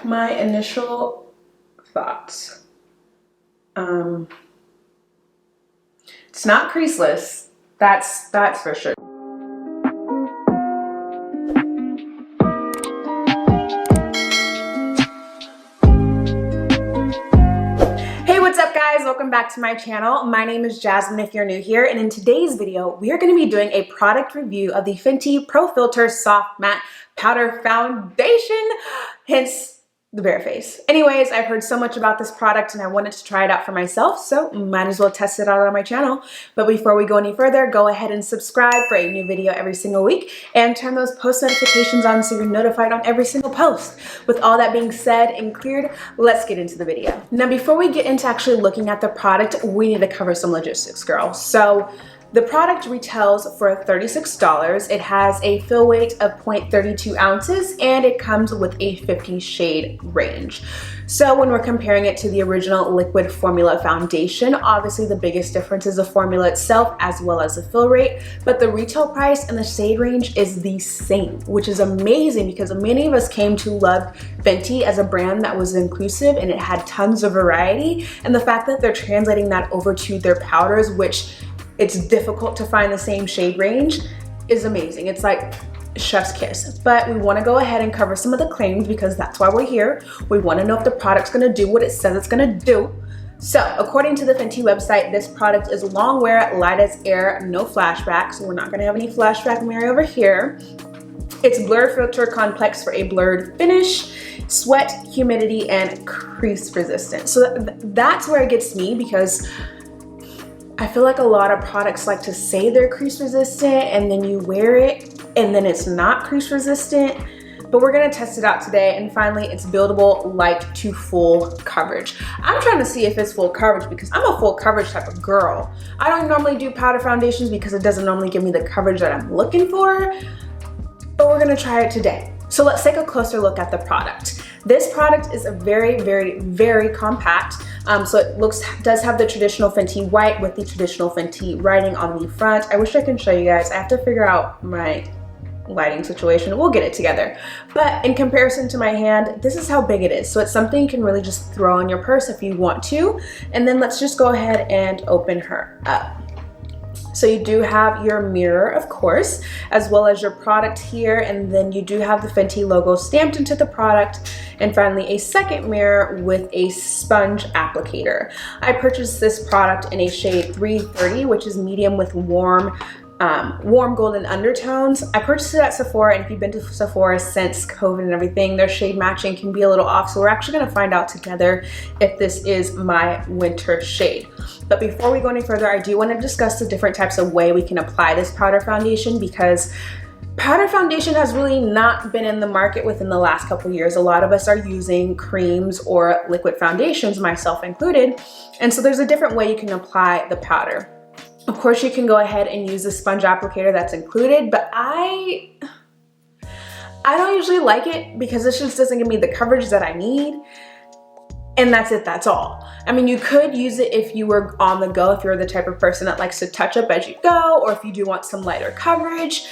My initial thoughts. It's not creaseless. That's for sure. Hey, what's up guys? Welcome back to my channel. My name is Jasmine if you're new here, and in today's video, we are going to be doing a product review of the Fenty Pro Filt'r Soft Matte Powder Foundation, hence the bare face. Anyways, I've heard so much about this product and I wanted to try it out for myself, so might as well test it out on my channel. But before we go any further, go ahead and subscribe for a new video every single week and turn those post notifications on so you're notified on every single post. With all that being said and cleared, let's get into the video. Now, before we get into actually looking at the product, we need to cover some logistics, girl. So the product retails for $36. It has a fill weight of 0.32 ounces and it comes with a 50 shade range. So when we're comparing it to the original liquid formula foundation, obviously the biggest difference is the formula itself as well as the fill rate, but the retail price and the shade range is the same, which is amazing because many of us came to love Fenty as a brand that was inclusive and it had tons of variety, and the fact that they're translating that over to their powders, which it's difficult to find the same shade range, is amazing. It's like chef's kiss. But we want to go ahead and cover some of the claims because that's why we're here. We want to know if the product's going to do what it says it's going to do. So according to the Fenty website, this product is Longwear, light as air, no flashback. So we're not going to have any flashback Mary over here. It's blur filter complex for a blurred finish, sweat, humidity, and crease resistant. So that's where it gets me, because I feel like a lot of products like to say they're crease resistant and then you wear it and then it's not crease resistant. But we're gonna test it out today, and finally it's buildable light to full coverage. I'm trying to see if it's full coverage because I'm a full coverage type of girl. I don't normally do powder foundations because it doesn't normally give me the coverage that I'm looking for, but we're gonna try it today. So let's take a closer look at the product. This product is a very, very, very compact. So it does have the traditional Fenty white with the traditional Fenty writing on the front. I wish I can show you guys. I have to figure out my lighting situation. We'll get it together. But in comparison to my hand, this is how big it is. So it's something you can really just throw in your purse if you want to. And then let's just go ahead and open her up. So you do have your mirror, of course, as well as your product here, and then you do have the Fenty logo stamped into the product, and finally a second mirror with a sponge applicator. I purchased this product in a shade 330, which is medium with warm golden undertones. I purchased it at Sephora, and if you've been to Sephora since COVID and everything, their shade matching can be a little off, so we're actually going to find out together if this is my winter shade. But before we go any further, I do want to discuss the different types of way we can apply this powder foundation, because powder foundation has really not been in the market within the last couple years. A lot of us are using creams or liquid foundations, myself included, and so there's a different way you can apply the powder. Of course, you can go ahead and use the sponge applicator that's included, but I don't usually like it because this just doesn't give me the coverage that I need. And that's it, that's all. I mean, you could use it if you were on the go, if you're the type of person that likes to touch up as you go, or if you do want some lighter coverage.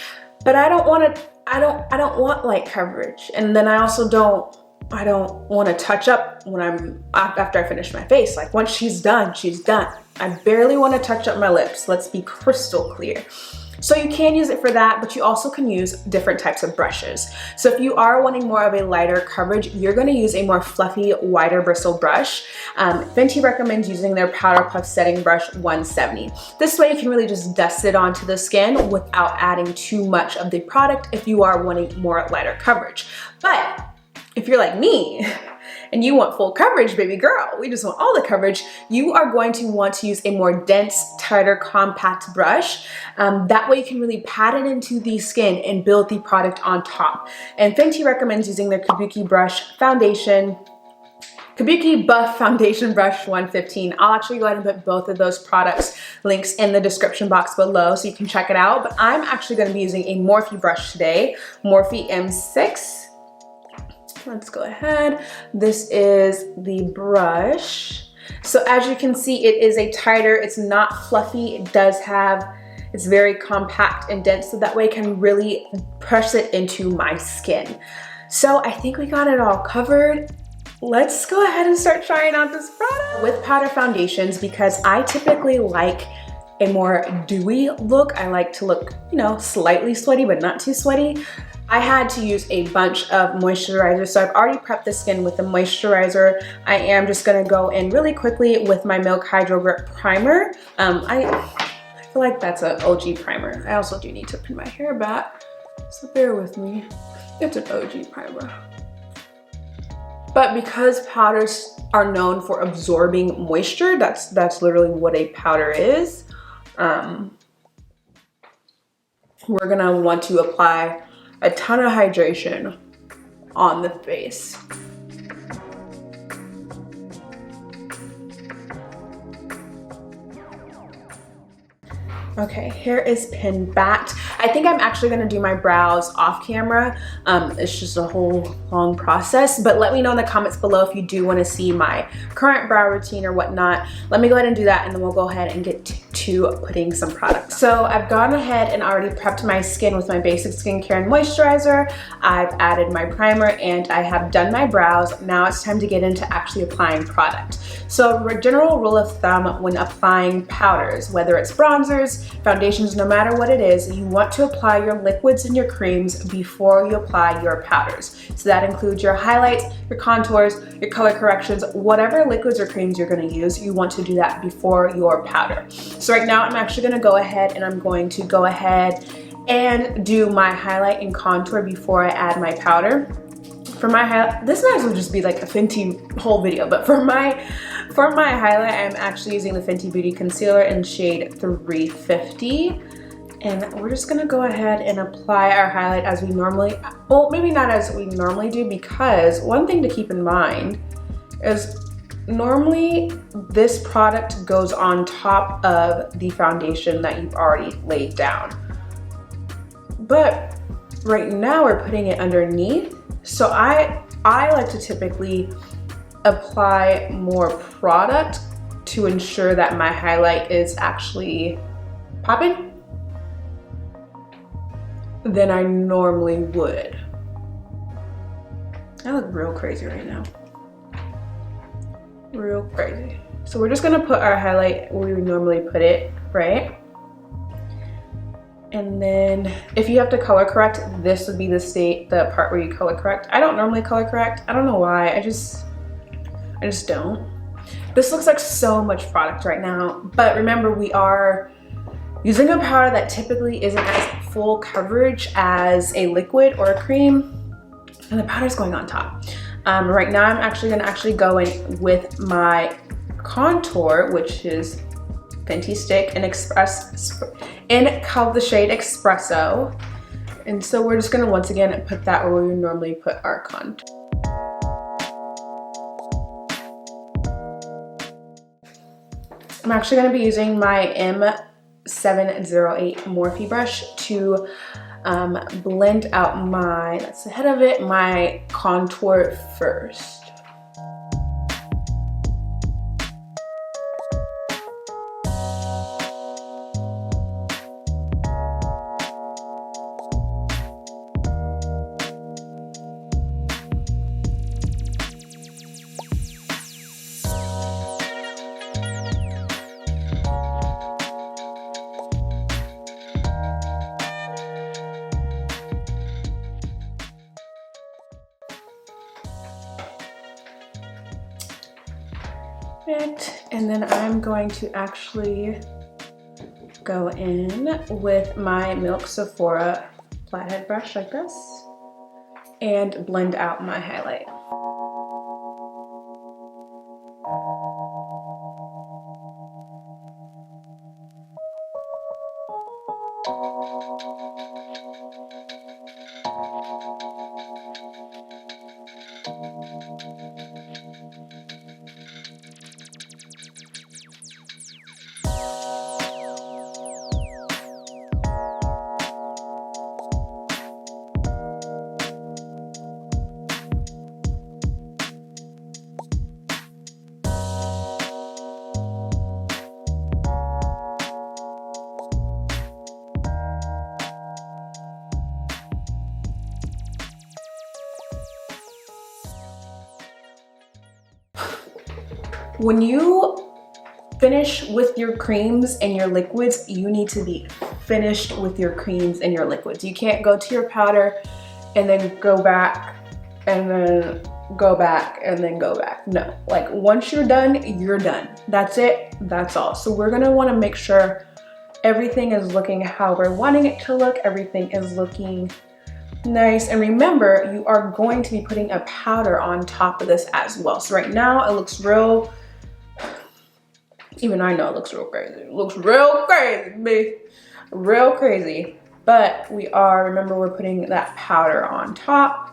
But I don't want light coverage. And then I also don't want to touch up when after I finish my face. Like once she's done, she's done. I barely want to touch up my lips. Let's be crystal clear. So you can use it for that, but you also can use different types of brushes. So if you are wanting more of a lighter coverage, you're going to use a more fluffy, wider bristle brush. Fenty recommends using their Powder Puff Setting Brush 170. This way you can really just dust it onto the skin without adding too much of the product if you are wanting more lighter coverage. But if you're like me, and you want full coverage, baby girl, we just want all the coverage, you are going to want to use a more dense, tighter, compact brush. That way you can really pat it into the skin and build the product on top. And Fenty recommends using their Kabuki Buff Foundation Brush 115. I'll actually go ahead and put both of those products links in the description box below so you can check it out. But I'm actually going to be using a Morphe brush today, Morphe M6. Let's go ahead. This is the brush. So as you can see, it is a tighter, it's not fluffy. It's very compact and dense, so that way I can really press it into my skin. So I think we got it all covered. let's go ahead and start trying out this product. With powder foundations, because I typically like a more dewy look, I like to look, you know, slightly sweaty but not too sweaty, I had to use a bunch of moisturizer. So I've already prepped the skin with the moisturizer. I am just gonna go in really quickly with my Milk Hydro Grip Primer. I feel like that's an OG primer. I also do need to pin my hair back, so bear with me. It's an OG primer. But because powders are known for absorbing moisture, that's literally what a powder is. We're gonna want to apply a ton of hydration on the face. Okay, hair is pinned back. I think I'm actually gonna do my brows off camera. It's just a whole long process, but let me know in the comments below if you do wanna see my current brow routine or whatnot. Let me go ahead and do that, and then we'll go ahead and get to putting some product. So I've gone ahead and already prepped my skin with my basic skincare and moisturizer. I've added my primer and I have done my brows. Now it's time to get into actually applying product. So a general rule of thumb when applying powders, whether it's bronzers, foundations, no matter what it is, you want to apply your liquids and your creams before you apply your powders. So that includes your highlights, your contours, your color corrections, whatever liquids or creams you're gonna use, you want to do that before your powder. So right now I'm actually gonna go ahead and I'm going to go ahead and do my highlight and contour before I add my powder. For my highlight, this might as well just be like a Fenty whole video, but for my highlight, I'm actually using the Fenty Beauty Concealer in shade 350. And we're just gonna go ahead and apply our highlight as we normally, well, maybe not as we normally do, because one thing to keep in mind is normally this product goes on top of the foundation that you've already laid down. But right now we're putting it underneath. So I like to typically apply more product to ensure that my highlight is actually popping than I normally would. I look real crazy right now. Real crazy. So we're just gonna put our highlight where we normally put it, right? And then if you have to color correct, this would be the part where you color correct. I don't normally color correct. I don't know why, I just don't. This looks like so much product right now, but remember we are using a powder that typically isn't as full coverage as a liquid or a cream, and the powder's going on top. Right now I'm actually gonna go in with my contour, which is Fenty Stick in the shade Espresso. And so we're just gonna once again put that where we normally put our contour. I'm actually gonna be using my M708 Morphe brush to blend out that's the head of it, my contour first. And then I'm going to actually go in with my Milk Sephora flathead brush like this and blend out my highlight. when you finish with your creams and your liquids, you need to be finished with your creams and your liquids. You can't go to your powder and then go back and then go back and then go back. No, like once you're done, you're done. That's it, that's all. So we're gonna wanna make sure everything is looking how we're wanting it to look. Everything is looking nice. And remember, you are going to be putting a powder on top of this as well. So right now it looks real, even I know it looks real crazy. It looks real crazy, babe. Real crazy. But we are, remember, we're putting that powder on top.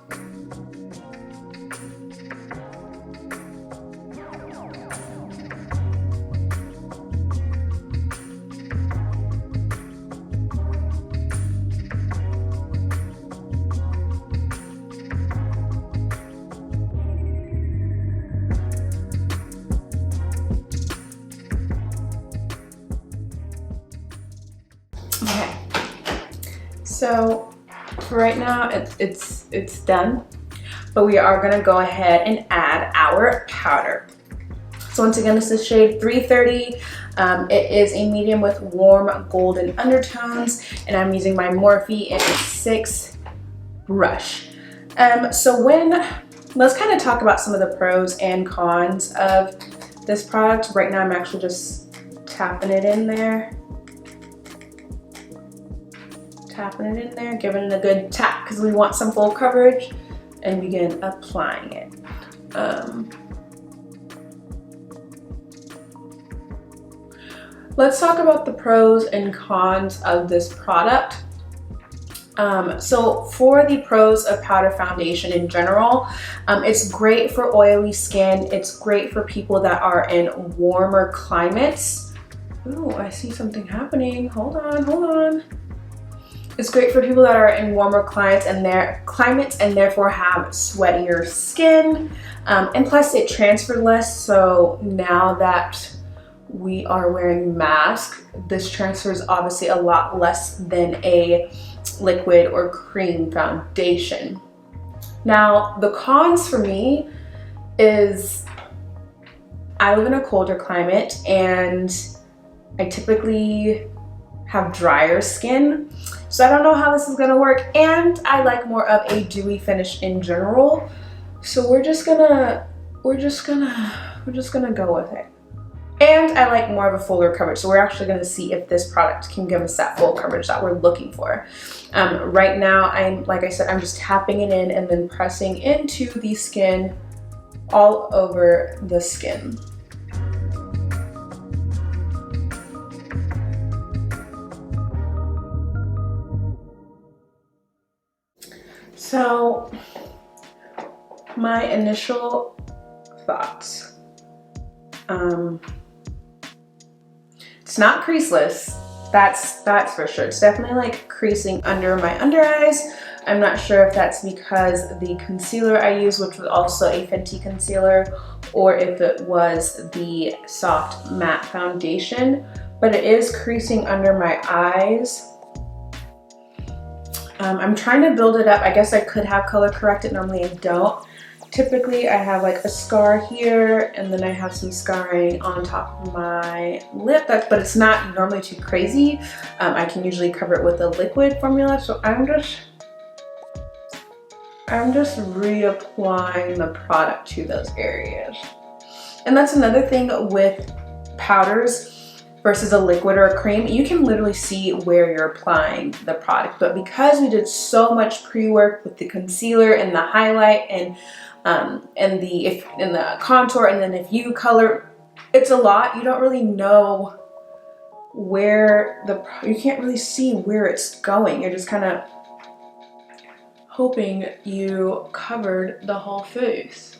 Okay, so for right now it's done, but we are gonna go ahead and add our powder. So once again, this is shade 330. It is a medium with warm golden undertones, and I'm using my Morphe in a 6 brush. Let's kind of talk about some of the pros and cons of this product. Right now I'm actually just tapping it in there. Tapping it in there, giving it a good tap because we want some full coverage, and begin applying it. Let's talk about the pros and cons of this product. So for the pros of powder foundation in general, it's great for oily skin. It's great for people that are in warmer climates. Ooh, I see something happening. Hold on. It's great for people that are in warmer climates and therefore have sweatier skin. And plus it transferred less, so now that we are wearing masks, this transfers obviously a lot less than a liquid or cream foundation. Now, the cons for me is I live in a colder climate and I typically have drier skin. So I don't know how this is gonna work, and I like more of a dewy finish in general. So we're just gonna go with it. And I like more of a fuller coverage, so we're actually gonna see if this product can give us that full coverage that we're looking for. Right now, like I said, I'm just tapping it in and then pressing into the skin, all over the skin. So, my initial thoughts. It's not creaseless, that's for sure. It's definitely like creasing under my under eyes. I'm not sure if that's because the concealer I use, which was also a Fenty concealer, or if it was the soft matte foundation, but it is creasing under my eyes. I'm trying to build it up. I guess I could have color correct it. Normally I don't. Typically I have like a scar here, and then I have some scarring on top of my lip, but it's not normally too crazy. I can usually cover it with a liquid formula, so I'm just reapplying the product to those areas. And that's another thing with powders versus a liquid or a cream. You can literally see where you're applying the product, but because we did so much pre-work with the concealer and the highlight and the contour, and then if you color, it's a lot. You don't really know where you can't really see where it's going. You're just kind of hoping you covered the whole face.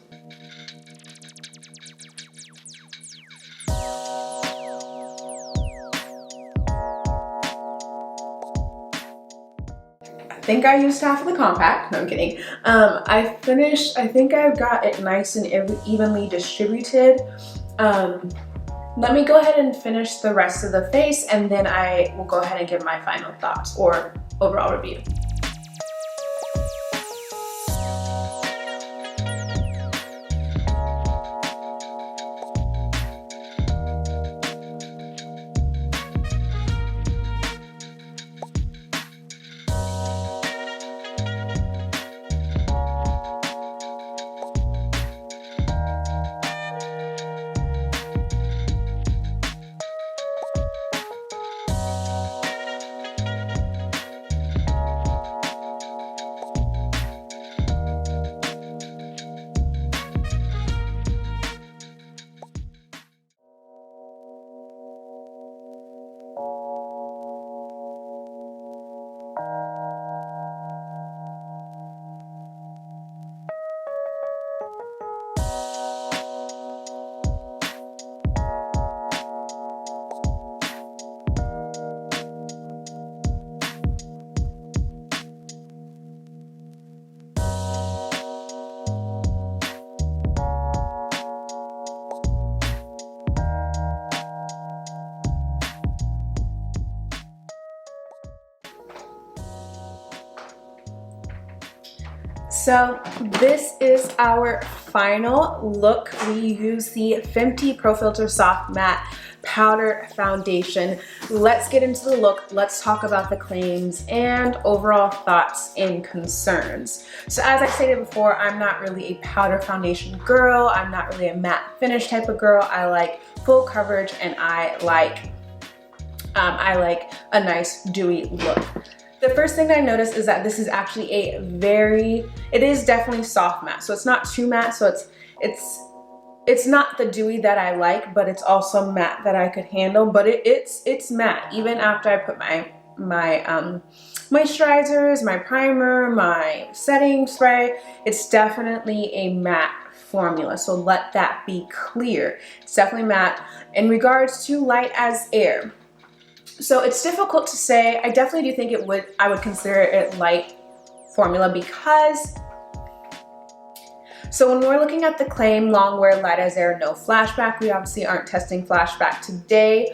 I think I used half of the compact. No, I'm kidding. I think I've got it nice and evenly distributed. Let me go ahead and finish the rest of the face, and then I will go ahead and give my final thoughts or overall review. So this is our final look. We use the Fenty Pro Filt'r Soft Matte Powder Foundation. Let's get into the look. Let's talk about the claims and overall thoughts and concerns. So as I stated before, I'm not really a powder foundation girl. I'm not really a matte finish type of girl. I like full coverage, and I like a nice dewy look. The first thing I noticed is that this is actually it is definitely soft matte. So it's not too matte, so it's not the dewy that I like, but it's also matte that I could handle. But it's matte even after I put my moisturizers, my primer, my setting spray. It's definitely a matte formula, so let that be clear. It's definitely matte. In regards to light as air, so it's difficult to say. I definitely do think I would consider it light formula because, so when we're looking at the claim, Longwear, light as air, no flashback, we obviously aren't testing flashback today,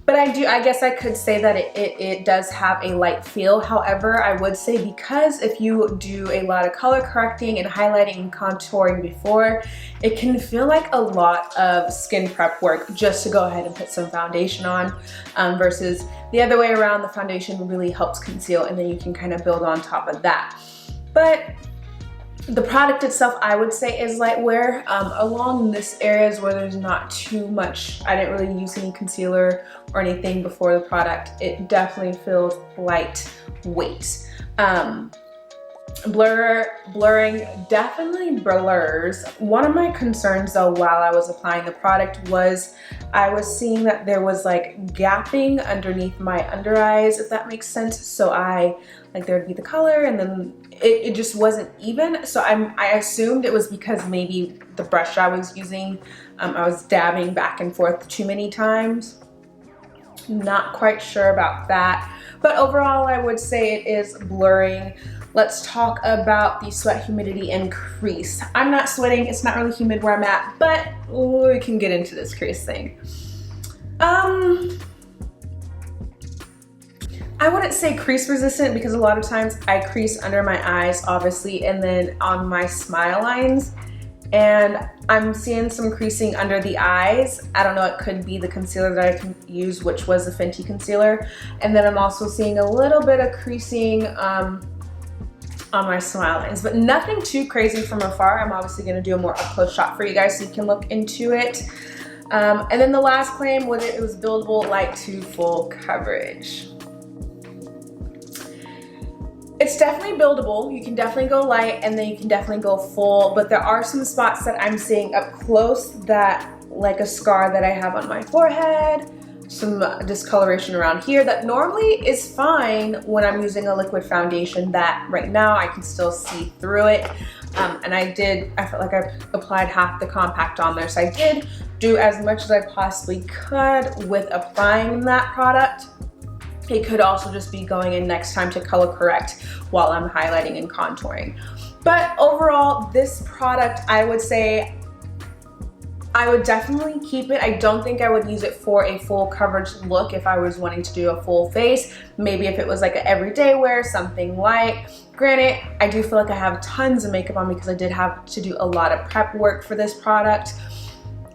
but I guess I could say that it does have a light feel. However, I would say, because if you do a lot of color correcting and highlighting and contouring before, it can feel like a lot of skin prep work just to go ahead and put some foundation on, versus the other way around. The foundation really helps conceal, and then you can kind of build on top of that. But the product itself, I would say, is light wear. Along this areas where there's not too much, I didn't really use any concealer or anything before the product, it definitely feels lightweight. Blurring definitely blurs. One of my concerns though while I was applying the product was I was seeing that there was like gapping underneath my under eyes, if that makes sense. So there would be the color and then it just wasn't even. So I assumed it was because maybe the brush I was using, I was dabbing back and forth too many times. Not quite sure about that, but overall I would say it is blurring. Let's talk about the sweat, humidity, and crease. I'm not sweating, it's not really humid where I'm at, but we can get into this crease thing. I wouldn't say crease resistant because a lot of times I crease under my eyes, obviously, and then on my smile lines, and I'm seeing some creasing under the eyes. I don't know, it could be the concealer that I can use, which was the Fenty concealer, and then I'm also seeing a little bit of creasing on my smile lines, but nothing too crazy from afar. I'm obviously going to do a more up-close shot for you guys so you can look into it. And then the last claim was it was buildable light to full coverage. It's definitely buildable. You can definitely go light and then you can definitely go full, but there are some spots that I'm seeing up close that, like a scar that I have on my forehead, some discoloration around here that normally is fine when I'm using a liquid foundation, that right now I can still see through it. And I felt like I applied half the compact on there, so I did do as much as I possibly could with applying that product. It could also just be going in next time to color correct while I'm highlighting and contouring. But overall, this product, I would say I would definitely keep it. I don't think I would use it for a full coverage look if I was wanting to do a full face. Maybe if it was like an everyday wear, something light. Granted, I do feel like I have tons of makeup on because I did have to do a lot of prep work for this product.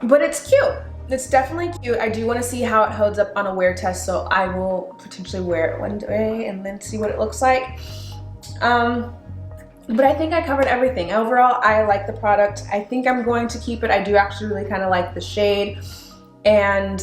But it's cute. It's definitely cute. I do want to see how it holds up on a wear test, so I will potentially wear it one day and then see what it looks like. But I think I covered everything. Overall, I like the product. I think I'm going to keep it. I do actually really kind of like the shade, and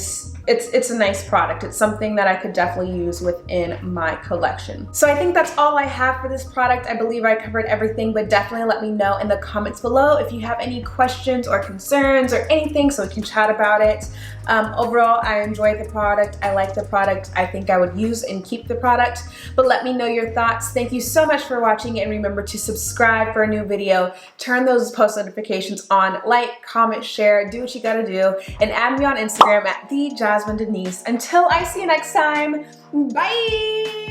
it's a nice product. It's something that I could definitely use within my collection. So I think that's all I have for this product. I believe I covered everything, but definitely let me know in the comments below if you have any questions or concerns or anything so we can chat about it. Overall, I enjoyed the product. I like the product. I think I would use and keep the product, but let me know your thoughts. Thank you so much for watching, and remember to subscribe for a new video. Turn those post notifications on, like, comment, share, do what you gotta do, and add me on Instagram at the Jazmine Denise. Until I see you next time, bye!